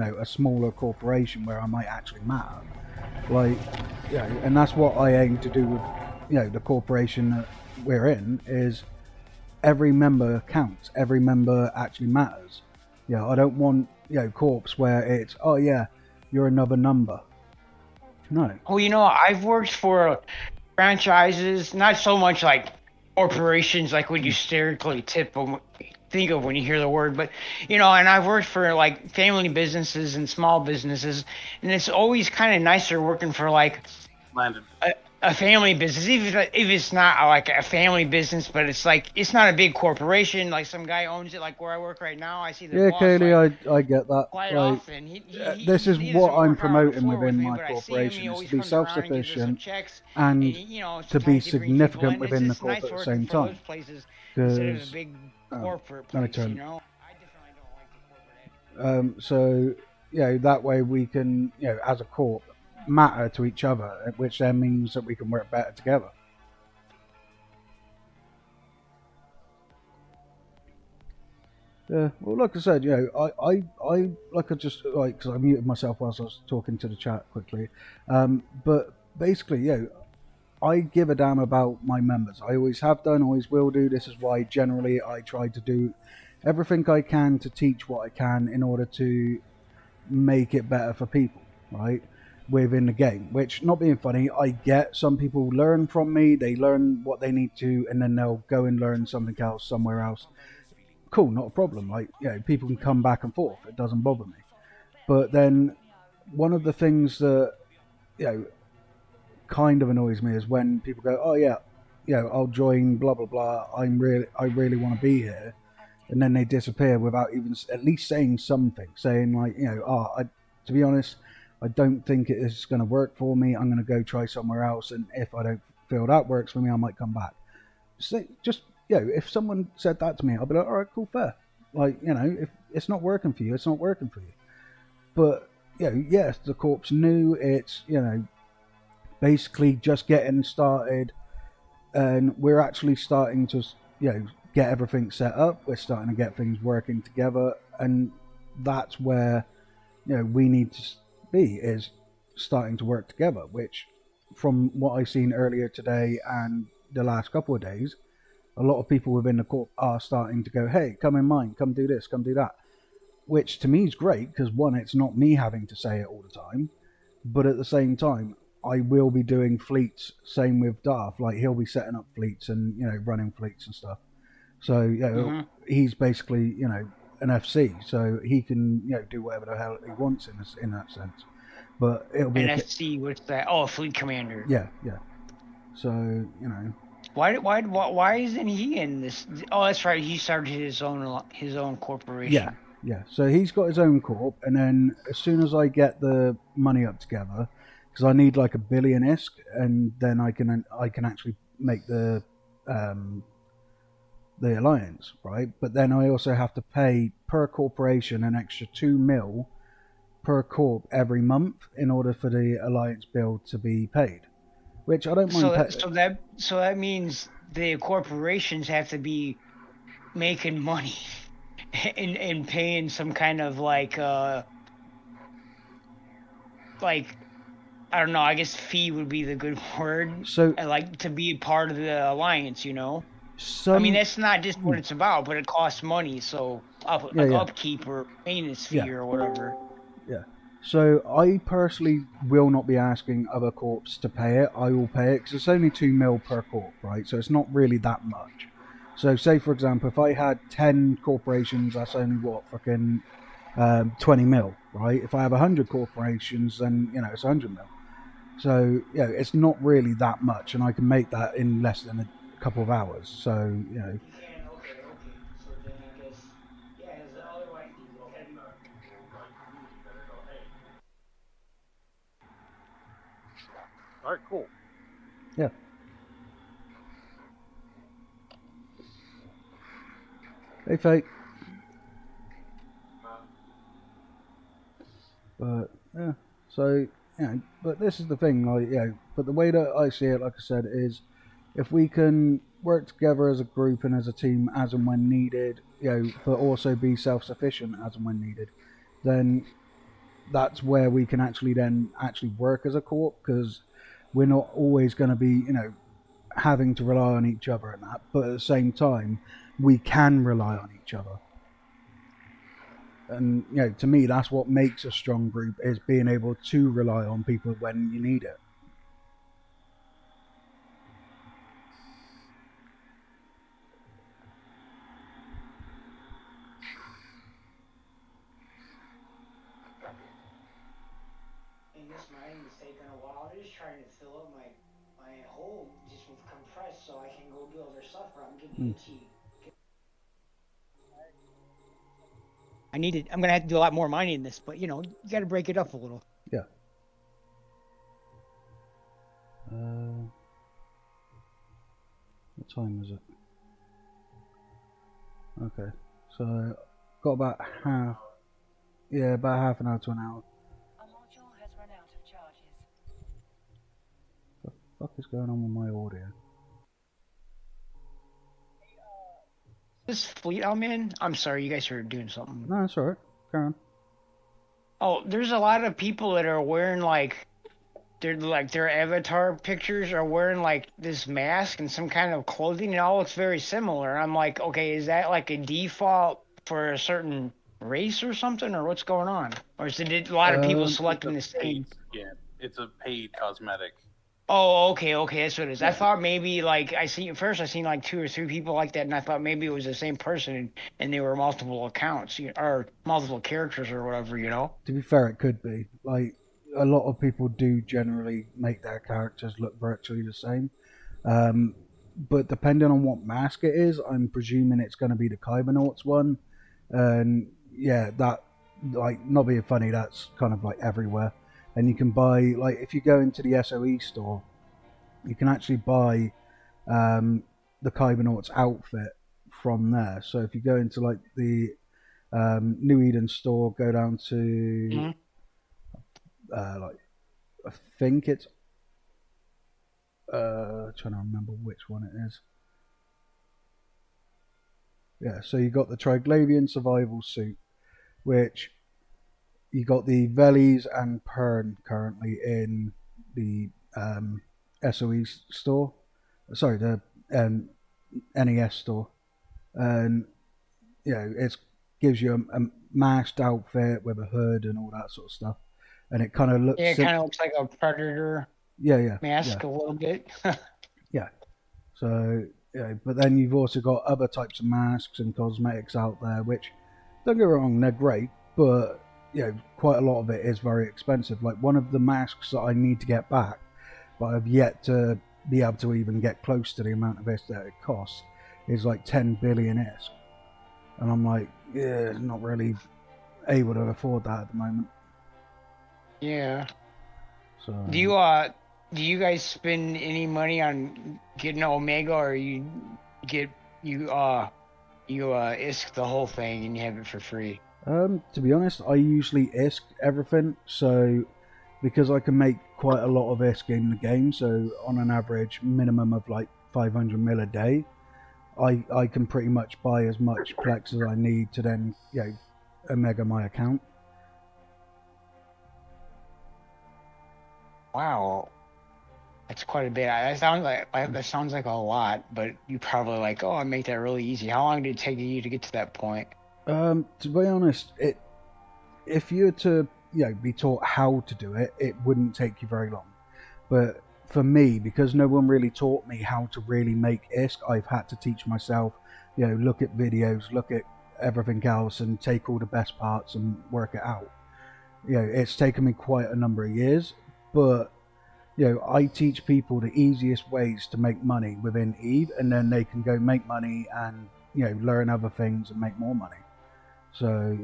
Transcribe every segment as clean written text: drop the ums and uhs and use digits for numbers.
a smaller corporation where I might actually matter. Like, and that's what I aim to do with, the corporation that we're in, is every member counts. Every member actually matters. I don't want, corps where it's, oh yeah, you're another number. No. Well, I've worked for franchises, not so much like corporations, like what you stereotypically think of when you hear the word, but and I've worked for like family businesses and small businesses, and it's always kind of nicer working for like Landon. a family business, even if it's not like a family business, but it's like it's not a big corporation. Like some guy owns it, like where I work right now. I see the Yeah, boss like Kaylee, I get that. quite Like, often. this is He what doesn't I'm work out on the promoting floor with within me, my but I see him. He corporation, is to always be comes around and gives us some self-sufficient checks, and and to be sometimes he brings people significant in. It's within the just corp nice at the working same for those time. places instead of a Because, big corporate let me place. turn. I definitely don't like the corporate end. So, that way we can, as a corp, matter to each other, which then means that we can work better together. Yeah, well, like I said, I like I just like because I muted myself whilst I was talking to the chat quickly, but basically, I give a damn about my members. I always have done, always will do. This is why generally I try to do everything I can to teach what I can in order to make it better for people, right? Within the game, which, not being funny, I get some people learn from me, they learn what they need to, and then they'll go and learn something else somewhere else. Cool, not a problem. Like, people can come back and forth. It doesn't bother me. But then one of the things that, you know, kind of annoys me is when people go, "Oh yeah, I'll join blah blah blah. I really want to be here," and then they disappear without even at least saying something, saying like, to be honest, I don't think it is going to work for me. I'm going to go try somewhere else, and if I don't feel that works for me, I might come back. So just if someone said that to me, I'll be like, all right, cool, fair. Like, if it's not working for you, it's not working for you. But yes, the corp's new. It's basically just getting started, and we're actually starting to get everything set up. We're starting to get things working together, and that's where we need to be, is starting to work together. Which, from what I've seen earlier today and the last couple of days, a lot of people within the corp are starting to go, "Hey, come in mine, come do this, come do that," which to me is great because, one, it's not me having to say it all the time, but at the same time, I will be doing fleets. Same with Darth, like he'll be setting up fleets and running fleets and stuff. So he's basically an FC, so he can do whatever the hell he wants in that sense. But it'll be NFC, what's that? Oh, fleet commander. yeah. So Why isn't he in this? Oh, that's right. He started his own yeah, corporation. yeah. So he's got his own corp, and then as soon as I get the money up together, because I need like 1 billion ISK, and then I can actually make the alliance, right? But then I also have to pay per corporation an extra 2 mil per corp every month in order for the alliance bill to be paid, which I don't mind paying. So that means the corporations have to be making money and paying some kind of like I don't know. I guess fee would be the good word. So Like to be part of the alliance. I mean, some, that's not just what it's about, but it costs money. So yeah, like yeah, upkeep or maintenance yeah, fee or whatever. yeah. So I personally will not be asking other corps to pay it. I will pay it because it's only 2 mil per corp, right? So it's not really that much. So say for example, if I had 10 corporations, that's only what fucking 20 mil, right? If I have 100 corporations, then it's 100 mil. So it's not really that much, and I can make that in less than a couple of hours. So You can, okay. So then I guess, yeah, because otherwise it's gotta be. All right, cool. yeah. Hey, Fate. But yeah, so but this is the thing, like but the way that I see it, like I said, is if we can work together as a group and as a team as and when needed, but also be self-sufficient as and when needed, then that's where we can actually work as a corp, because we're not always going to be, having to rely on each other and that, but at the same time, we can rely on each other. And, to me, that's what makes a strong group, is being able to rely on people when you need it. And this mining is taking a while. I'm just trying to fill up my hole just with compressed so I can go do other stuff, or I'm getting itchy. I'm gonna have to do a lot more mining in this, but you got to break it up a little. Yeah. What time is it? Okay, so got about half an hour to an hour. A module has run out of charges. What the fuck is going on with my audio? This fleet I'm in, I'm sorry, you guys are doing something. No, it's alright. Carry on. Oh, there's a lot of people that are wearing their avatar pictures are wearing like this mask and some kind of clothing, and it all looks very similar. I'm like, okay, is that like a default for a certain race or something, or what's going on? Or is it a lot of people selecting the same? Yeah, it's a paid cosmetic. Oh, okay, that's what it is. Yeah. I thought maybe like I seen like 2 or 3 people like that, and I thought maybe it was the same person, and they were multiple accounts or multiple characters or whatever, To be fair, it could be. Like, a lot of people do generally make their characters look virtually the same. But depending on what mask it is, I'm presuming it's going to be the Kybernauts one. And yeah, that, like, not being funny, that's kind of like everywhere. And you can buy, like, if you go into the SoE store, you can actually buy the Kybernauts outfit from there. So if you go into like the New Eden store, go down to like, I think it's trying to remember which one it is. Yeah, so you got the Triglavian survival suit, which you got the Velis and Pern currently in the SoE store. Sorry, the NES store, and it gives you a masked outfit with a hood and all that sort of stuff, and it kind of looks. Yeah, it kind of looks like a predator Yeah. mask a little bit. Yeah. So, but then you've also got other types of masks and cosmetics out there, which, don't get me wrong, they're great, but quite a lot of it is very expensive. Like, one of the masks that I need to get back, but I've yet to be able to even get close to the amount of ISK that it costs, is like 10 billion ISK. And I'm like, yeah, not really able to afford that at the moment. Yeah. So Do you guys spend any money on getting Omega, or you ISK the whole thing and you have it for free? To be honest, I usually ISK everything, so because I can make quite a lot of ISK in the game, so on an average minimum of like 500 mil a day, I can pretty much buy as much Plex as I need to then Omega my account. Wow, that's quite a bit. That sounds like a lot, but you probably like, oh, I make that really easy. How long did it take you to get to that point? To be honest, if you were to be taught how to do it, it wouldn't take you very long. But for me, because no one really taught me how to really make ISK, I've had to teach myself. Look at videos, look at everything else, and take all the best parts and work it out. It's taken me quite a number of years, but I teach people the easiest ways to make money within EVE, and then they can go make money and learn other things and make more money. So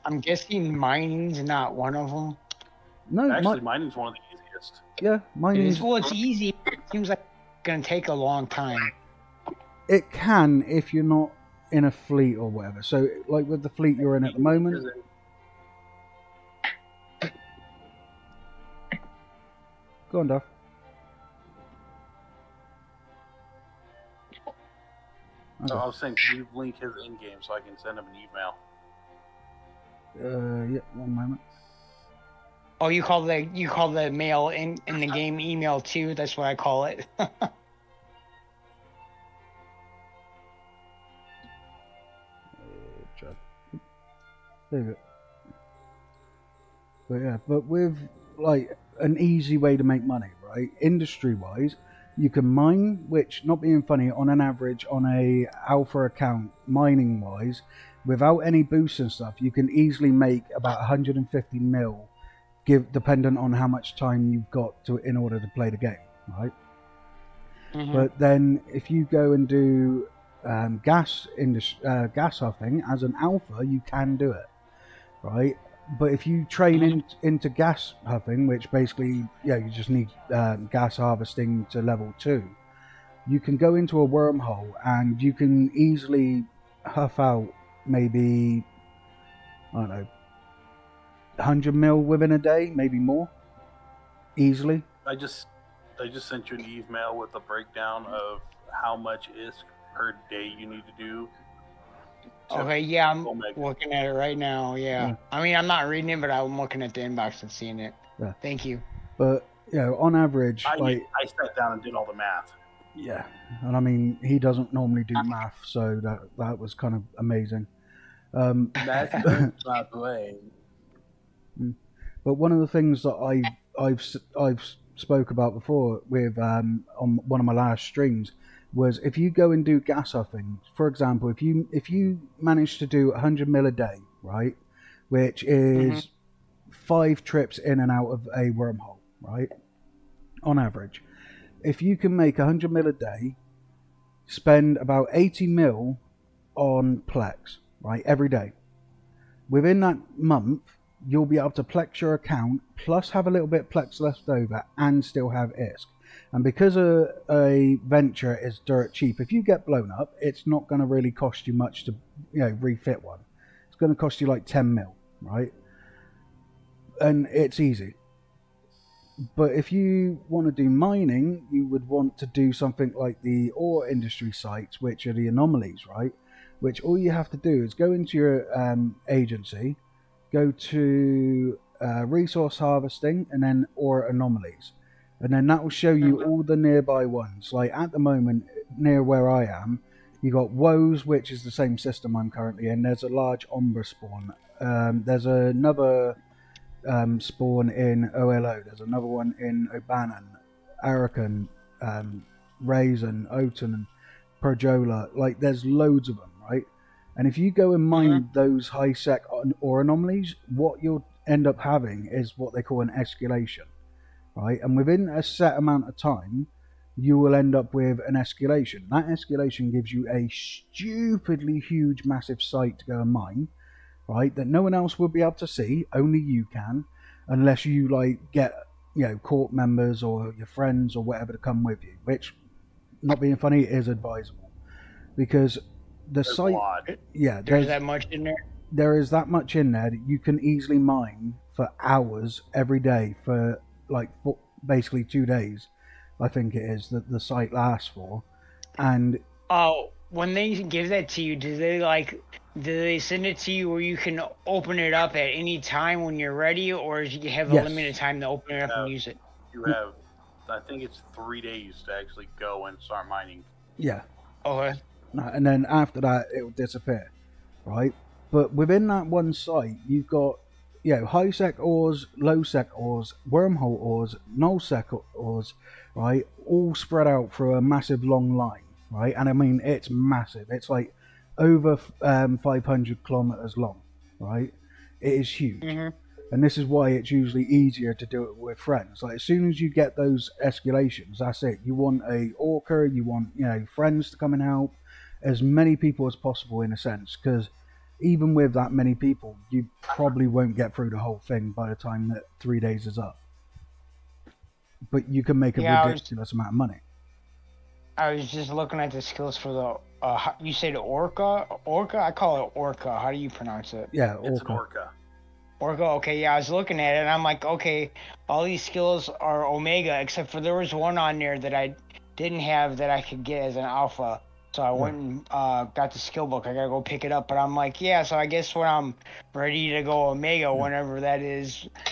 I'm guessing mining's not one of them. No, actually, mining's one of the easiest. Yeah, mining's. Well, it's easy. It seems like it's gonna take a long time. It can if you're not in a fleet or whatever. So, like with the fleet you're in at the moment. Go on, Duff. Okay. I was saying, can you link his in-game so I can send him an email? Yeah, one moment. Oh, you call the mail in the game email too? That's what I call it. There you go. But yeah, but with like an easy way to make money, right? Industry wise, you can mine, which, not being funny, on an average on a alpha account, mining wise, without any boosts and stuff, you can easily make about 150 mil, dependent on how much time you've got to in order to play the game, right? Mhm. But then if you go and do gas huffing as an alpha, you can do it, right? But if you train into gas huffing, which basically, you just need gas harvesting to level 2, you can go into a wormhole and you can easily huff out maybe, I don't know, 100 mil within a day, maybe more, easily. I just sent you an email with a breakdown of how much ISK per day you need to do. Okay, yeah, I'm Omega. looking at it right now. Yeah. Yeah. I mean, I'm not reading it, but I'm looking at the inbox and seeing it. Yeah. Thank you. But, on average, I like, sat down and did all the math. yeah, and I mean, he doesn't normally do math, so that was kind of amazing. That's my brain. But one of the things that I've spoke about before with on one of my last streams was, if you go and do gas huffing, for example, if you manage to do 100 mil a day, right, which is 5 trips in and out of a wormhole, right, on average, if you can make 100 mil a day, spend about 80 mil on Plex, right, every day. Within that month, you'll be able to Plex your account, plus have a little bit of Plex left over, and still have ISK. And because a venture is dirt cheap, if you get blown up, it's not going to really cost you much to refit one. It's going to cost you like 10 mil, right? And it's easy. But if you want to do mining, you would want to do something like the ore industry sites, which are the anomalies, right? Which all you have to do is go into your agency, go to resource harvesting, and then ore anomalies. And then that will show you all the nearby ones. Like at the moment, near where I am, you got Woes, which is the same system I'm currently in. There's a large Ombra spawn. There's another spawn in OLO. There's another one in Obanan, Arakan, Raisin, Oton, and Projola. Like, there's loads of them, right? And if you go and mine those high sec ore anomalies, what you'll end up having is what they call an escalation, right? And within a set amount of time, you will end up with an escalation. That escalation gives you a stupidly huge, massive site to go and mine, right? That no one else will be able to see. Only you can, unless you get court members or your friends or whatever to come with you. Which, not being funny, is advisable, because the There's site, a lot. There's that much in there. there is that much in there that you can easily mine for hours every day for basically 2 days. I think it is that the site lasts for, and Oh, when they give that to you, do they send it to you where you can open it up at any time when you're ready, or do you have a Yes. limited time to open it up and use it? You have, I think it's 3 days to actually go and start mining. yeah, Okay. and then after that it will disappear, right? But within that one site, you've got high sec ores, low sec ores, wormhole ores, null sec ores, right? All spread out through a massive long line, right? And I mean, it's massive. It's like over 500 kilometers long, right? It is huge. And this is why it's usually easier to do it with friends. Like, as soon as you get those escalations, that's it. You want a orca, you want friends to come and help, as many people as possible, in a sense, because even with that many people, you probably won't get through the whole thing by the time that 3 days is up. But you can make a ridiculous amount of money. I was just looking at the skills for the. You said orca? Orca? I call it orca. How do you pronounce it? Yeah, It's an orca. orca. Orca. Okay, yeah. I was looking at it and I'm like, okay, all these skills are omega, except for there was one on there that I didn't have that I could get as an alpha. So I went and got the skill book. I gotta go pick it up. But I'm like, yeah. So I guess when I'm ready to go omega, whenever that is,